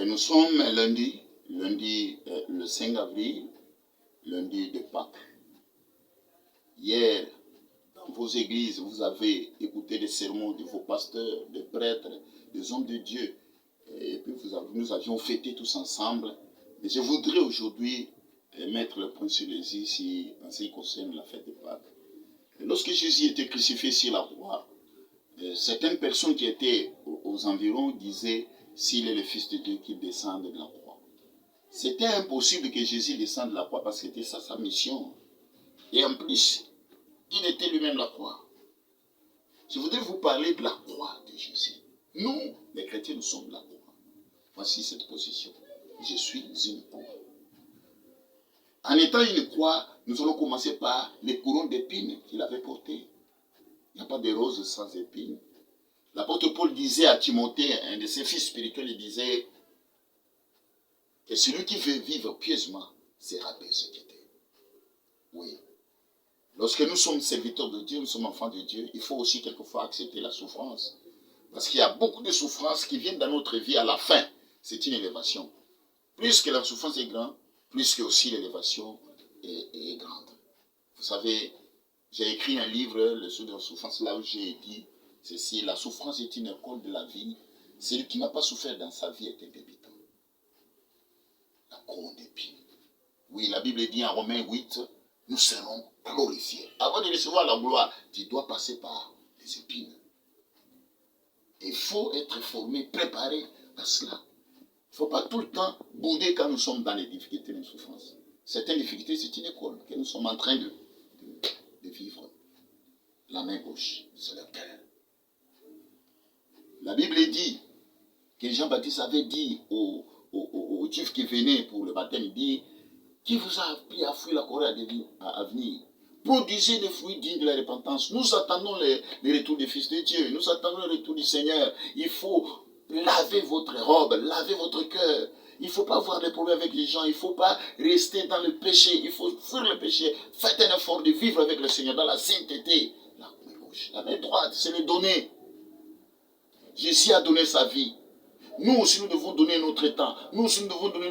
Nous sommes lundi le 5 avril, lundi de Pâques. Hier, dans vos églises, vous avez écouté des sermons de vos pasteurs, des prêtres, des hommes de Dieu. Et puis nous avions fêté tous ensemble. Mais je voudrais aujourd'hui mettre le point sur les i en ce qui concerne la fête de Pâques. Lorsque Jésus était crucifié sur la croix, certaines personnes qui étaient aux environs disaient s'il est le Fils de Dieu qu'il descende de la croix. C'était impossible que Jésus descende de la croix parce que c'était ça sa mission. Et en plus, il était lui-même la croix. Je voudrais vous parler de la croix de Jésus. Nous, les chrétiens, nous sommes la croix. Voici cette position. Je suis une croix. En étant une croix, nous allons commencer par les couronnes d'épines qu'il avait portées. Il n'y a pas de roses sans épines. L'apôtre Paul disait à Timothée, un de ses fils spirituels, il disait que celui qui veut vivre pieusement sera persécuté. Oui. Lorsque nous sommes serviteurs de Dieu, nous sommes enfants de Dieu, il faut aussi quelquefois accepter la souffrance. Parce qu'il y a beaucoup de souffrances qui viennent dans notre vie à la fin. C'est une élévation. Plus que la souffrance est grande, plus que aussi l'élévation est grande. Vous savez, j'ai écrit un livre, Le sceau de la souffrance, là où j'ai dit ceci, la souffrance est une école de la vie. Celui qui n'a pas souffert dans sa vie est un débutant. La couronne d'épines. Oui, la Bible dit en Romains 8, nous serons glorifiés. Avant de recevoir la gloire, tu dois passer par les épines. Il faut être formé, préparé à cela. Il ne faut pas tout le temps bouder quand nous sommes dans les difficultés et les souffrances. Certaines difficultés, c'est une école que nous sommes en train de vivre. La main gauche, c'est le cœur. La Bible dit que Jean-Baptiste avait dit aux Juifs qui venaient pour le baptême, il dit, qui vous a appris à fuir la colère à venir? Produisez des fruits dignes de la repentance. Nous attendons le retour des fils de Dieu. Nous attendons le retour du Seigneur. Il faut laver votre robe, laver votre cœur. Il ne faut pas avoir de problèmes avec les gens. Il ne faut pas rester dans le péché. Il faut fuir le péché. Faites un effort de vivre avec le Seigneur dans la sainteté. La main gauche, la main droite, c'est le donner. Jésus a donné sa vie. Nous aussi, nous devons donner notre temps. Nous aussi, nous devons donner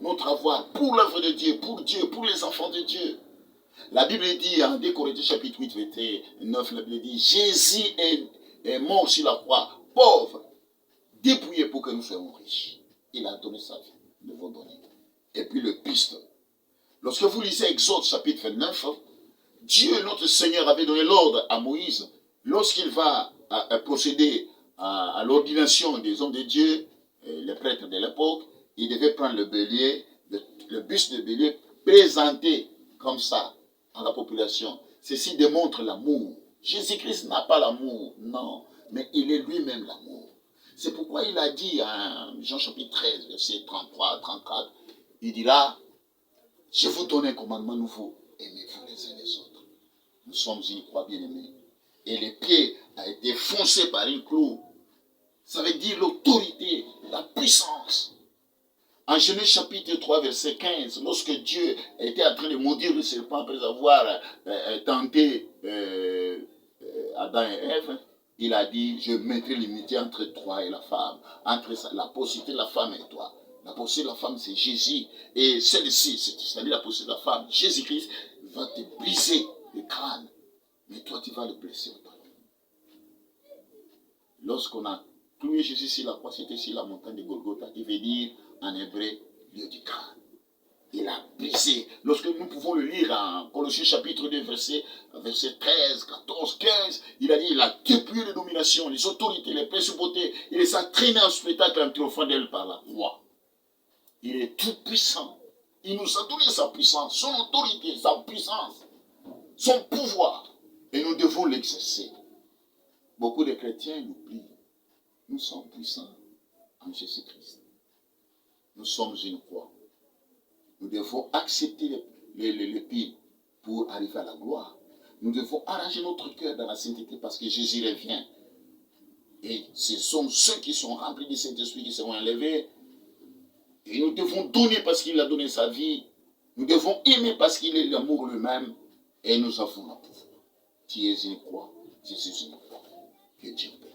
notre avoir pour l'œuvre de Dieu, pour les enfants de Dieu. La Bible dit, en 2 Corinthiens chapitre 8, verset 9, la Bible dit, Jésus est mort sur la croix, pauvre, dépouillé pour que nous soyons riches. Il a donné sa vie. Nous devons donner. Et puis le piste. Lorsque vous lisez Exode chapitre 29, Dieu, notre Seigneur, avait donné l'ordre à Moïse, lorsqu'il va procéder à l'ordination des hommes de Dieu, les prêtres de l'époque, il devait prendre le bélier, le buste de bélier, présenté comme ça à la population. Ceci démontre l'amour. Jésus-Christ n'a pas l'amour, non, mais il est lui-même l'amour. C'est pourquoi il a dit en Jean chapitre 13, verset 33, 34, il dira, je vous donne un commandement nouveau, aimez-vous les uns les autres. Nous sommes une croix bien-aimée. Et le pied a été foncé par une clou. Ça veut dire l'autorité, la puissance. En Genèse chapitre 3, verset 15, lorsque Dieu était en train de maudire le serpent après avoir tenté Adam et Ève, il a dit, je mettrai l'unité entre toi et la femme, entre la possibilité de la femme et toi. La possibilité de la femme, c'est Jésus. Et celle-ci, c'est-à-dire la possibilité de la femme, Jésus-Christ, va te briser le crâne. Mais toi, tu vas le blesser au talon. Lorsqu'on a cloué Jésus sur la croix, c'était sur la montagne de Golgotha, qui veut dire, en hébreu, lieu du crâne. Il a brisé. Lorsque nous pouvons le lire en Colossiens chapitre 2, verset 13, 14, 15, il a dit, il a dépouillé les dominations, les autorités, les principautés, il les a traînés en spectacle en triomphant d'elle par la croix. Il est tout puissant. Il nous a donné sa puissance, son autorité, sa puissance, son pouvoir. Et nous devons l'exercer. Beaucoup de chrétiens l'oublient. Nous sommes puissants en Jésus-Christ. Nous sommes une croix. Nous devons accepter les pires pour arriver à la gloire. Nous devons arranger notre cœur dans la sainteté parce que Jésus revient. Et ce sont ceux qui sont remplis du Saint-Esprit qui seront enlevés. Et nous devons donner parce qu'il a donné sa vie. Nous devons aimer parce qu'il est l'amour lui-même. Et nous avons la pouvoir. Tu es une croix. Je suis une croix. Que Dieu bénisse.